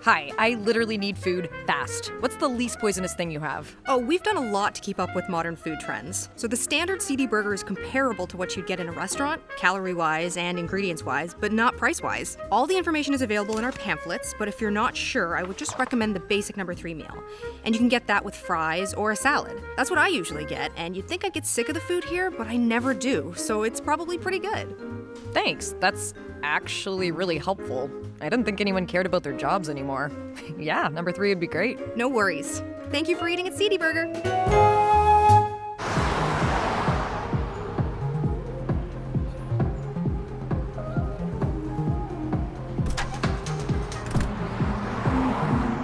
Hi, I literally need food fast. What's the least poisonous thing you have? Oh, we've done a lot to keep up with modern food trends. So the standard Sidi Burger is comparable to what you'd get in a restaurant, calorie-wise and ingredients-wise, but not price-wise. All the information is available in our pamphlets, but if you're not sure, I would just recommend the basic number 3 meal. And you can get that with fries or a salad. That's what I usually get, and you'd think I'd get sick of the food here, but I never do, so it's probably pretty good. Thanks, that's actually really helpful. I didn't think anyone cared about their jobs anymore. Yeah, number 3 would be great. No worries. Thank you for eating at Sidi Burger.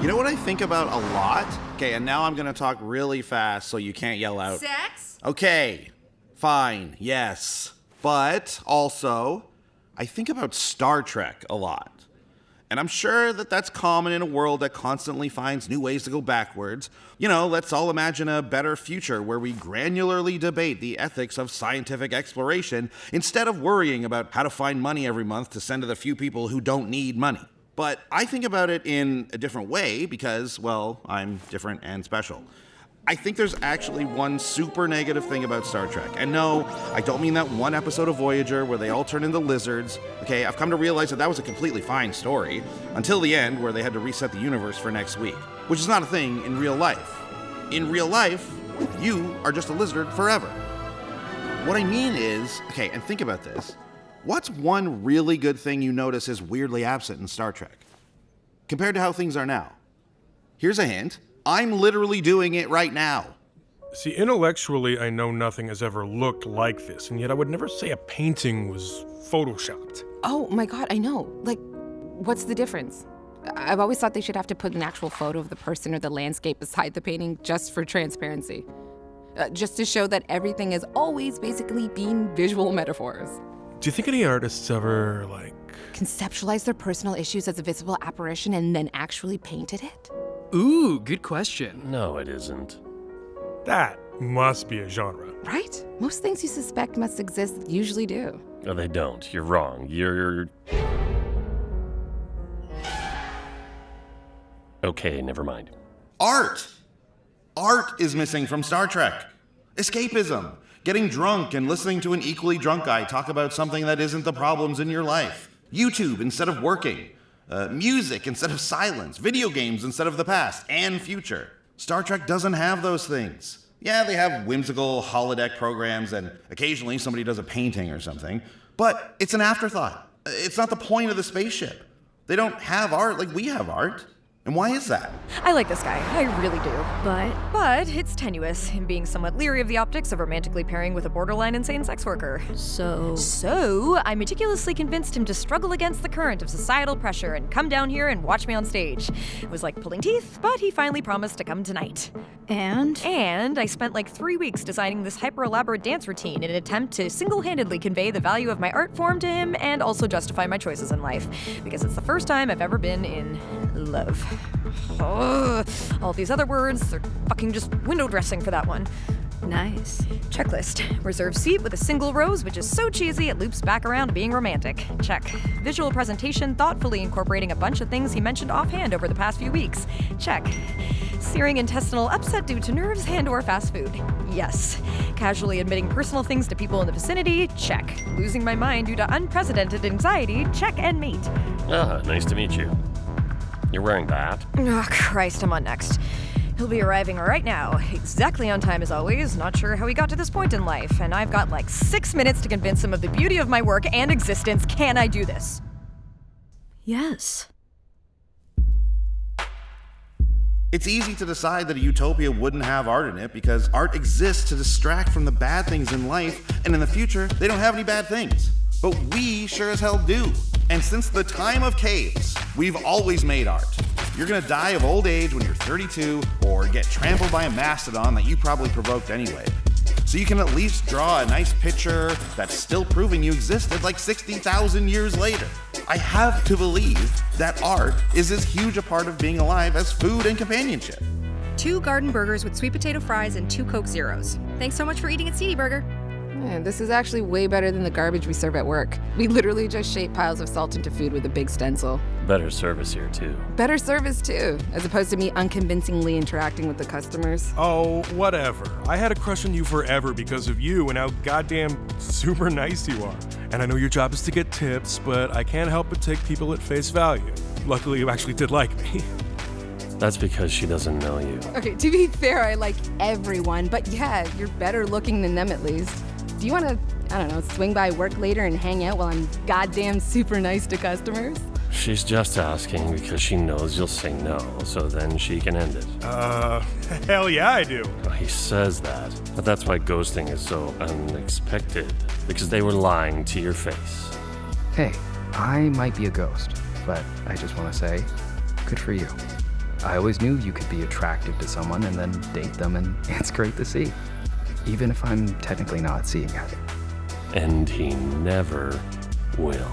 You know what I think about a lot? Okay, and now I'm gonna talk really fast so you can't yell out. Sex? Okay, fine, yes. But also, I think about Star Trek a lot. And I'm sure that that's common in a world that constantly finds new ways to go backwards. You know, let's all imagine a better future where we granularly debate the ethics of scientific exploration instead of worrying about how to find money every month to send to the few people who don't need money. But I think about it in a different way because, well, I'm different and special. I think there's actually one super negative thing about Star Trek. And no, I don't mean that one episode of Voyager where they all turn into lizards. Okay, I've come to realize that was a completely fine story, until the end where they had to reset the universe for next week, which is not a thing in real life. In real life, you are just a lizard forever. What I mean is, okay, and think about this. What's one really good thing you notice is weirdly absent in Star Trek, compared to how things are now? Here's a hint. I'm literally doing it right now. See, intellectually, I know nothing has ever looked like this, and yet I would never say a painting was photoshopped. Oh my god, I know. Like, what's the difference? I've always thought they should have to put an actual photo of the person or the landscape beside the painting just for transparency. Just to show that everything has always basically been visual metaphors. Do you think any artists ever, conceptualize their personal issues as a visible apparition and then actually painted it? Ooh, good question. No, it isn't. That must be a genre. Right? Most things you suspect must exist usually do. No, they don't. You're wrong. You're... Okay, never mind. Art! Art is missing from Star Trek. Escapism. Getting drunk and listening to an equally drunk guy talk about something that isn't the problems in your life. YouTube instead of working. Music instead of silence. Video games instead of the past and future. Star Trek doesn't have those things. Yeah, they have whimsical holodeck programs and occasionally somebody does a painting or something, but it's an afterthought. It's not the point of the spaceship. They don't have art like we have art. And why is that? I like this guy, I really do. But it's tenuous, him being somewhat leery of the optics of romantically pairing with a borderline insane sex worker. So, I meticulously convinced him to struggle against the current of societal pressure and come down here and watch me on stage. It was like pulling teeth, but he finally promised to come tonight. And I spent like 3 weeks designing this hyper-elaborate dance routine in an attempt to single-handedly convey the value of my art form to him and also justify my choices in life, because it's the first time I've ever been in love. Ugh, all these other words, they're fucking just window dressing for that one. nice. Checklist. Reserved seat with a single rose, which is so cheesy it loops back around to being romantic. Check. Visual presentation, thoughtfully incorporating a bunch of things he mentioned offhand over the past few weeks. Check. Searing intestinal upset due to nerves and/or fast food. Yes. Casually admitting personal things to people in the vicinity. Check. Losing my mind due to unprecedented anxiety. Check and mate. Ah, nice to meet you. You're wearing that? Oh, Christ, I'm on next. He'll be arriving right now, exactly on time as always. Not sure how he got to this point in life, and I've got like 6 minutes to convince him of the beauty of my work and existence. Can I do this? Yes. It's easy to decide that a utopia wouldn't have art in it because art exists to distract from the bad things in life, and in the future, they don't have any bad things. But we sure as hell do. And since the time of caves, we've always made art. You're gonna die of old age when you're 32 or get trampled by a mastodon that you probably provoked anyway. So you can at least draw a nice picture that's still proving you existed like 60,000 years later. I have to believe that art is as huge a part of being alive as food and companionship. 2 garden burgers with sweet potato fries and 2 Coke Zeros. Thanks so much for eating at Sidi Burger. Man, this is actually way better than the garbage we serve at work. We literally just shape piles of salt into food with a big stencil. better service here, too. Better service, too, as opposed to me unconvincingly interacting with the customers. Oh, whatever. I had a crush on you forever because of you and how goddamn super nice you are. And I know your job is to get tips, but I can't help but take people at face value. Luckily, you actually did like me. That's because she doesn't know you. Okay, to be fair, I like everyone, but yeah, you're better looking than them at least. Do you want to, I don't know, swing by work later and hang out while I'm goddamn super nice to customers? She's just asking because she knows you'll say no, so then she can end it. Hell yeah, I do. Well, he says that, but that's why ghosting is so unexpected, because they were lying to your face. Hey, I might be a ghost, but I just want to say, good for you. I always knew you could be attractive to someone and then date them, and it's great to see. Even if I'm technically not seeing it. And he never will.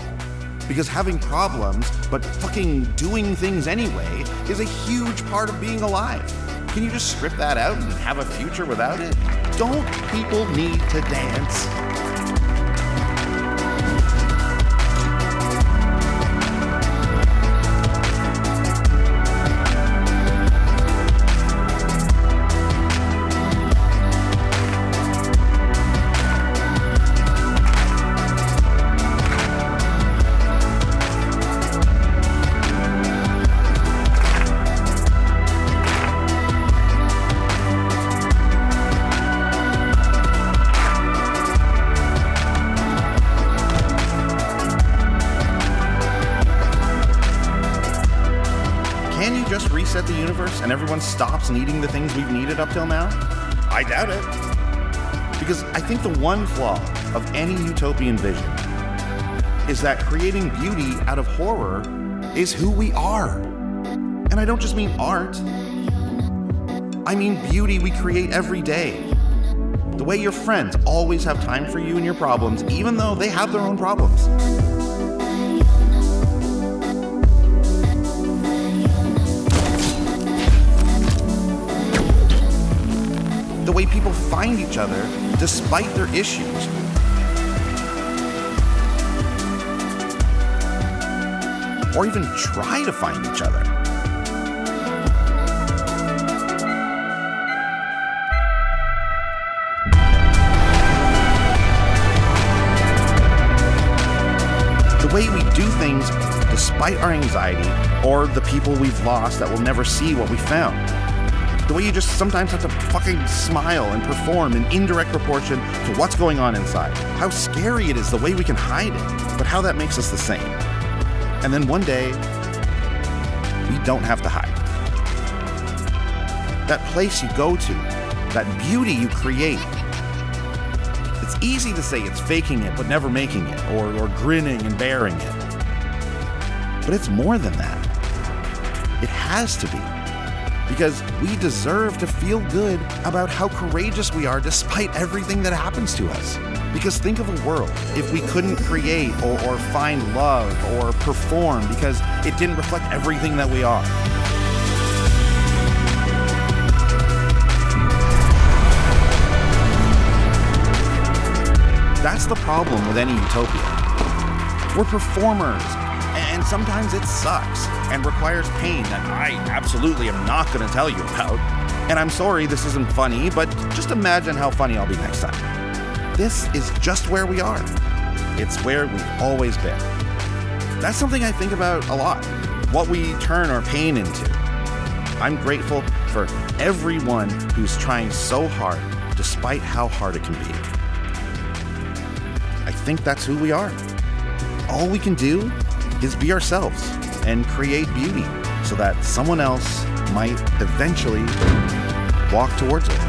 Because having problems, but fucking doing things anyway, is a huge part of being alive. Can you just strip that out and have a future without it? Don't people need to dance? Can you just reset the universe and everyone stops needing the things we've needed up till now? I doubt it. Because I think the one flaw of any utopian vision is that creating beauty out of horror is who we are. And I don't just mean art. I mean beauty we create every day. The way your friends always have time for you and your problems, even though they have their own problems. The way people find each other despite their issues. Or even try to find each other. The way we do things despite our anxiety or the people we've lost that will never see what we found. The way you just sometimes have to fucking smile and perform in indirect proportion to what's going on inside. How scary it is the way we can hide it, but how that makes us the same. And then one day, we don't have to hide. That place you go to, that beauty you create. It's easy to say it's faking it but never making it, or grinning and bearing it. But it's more than that. It has to be. Because we deserve to feel good about how courageous we are despite everything that happens to us. Because think of a world if we couldn't create or find love or perform because it didn't reflect everything that we are. That's the problem with any utopia. We're performers. And sometimes it sucks and requires pain that I absolutely am not going to tell you about. And I'm sorry this isn't funny, but just imagine how funny I'll be next time. This is just where we are. It's where we've always been. That's something I think about a lot, what we turn our pain into. I'm grateful for everyone who's trying so hard, despite how hard it can be. I think that's who we are. All we can do is be ourselves and create beauty so that someone else might eventually walk towards it.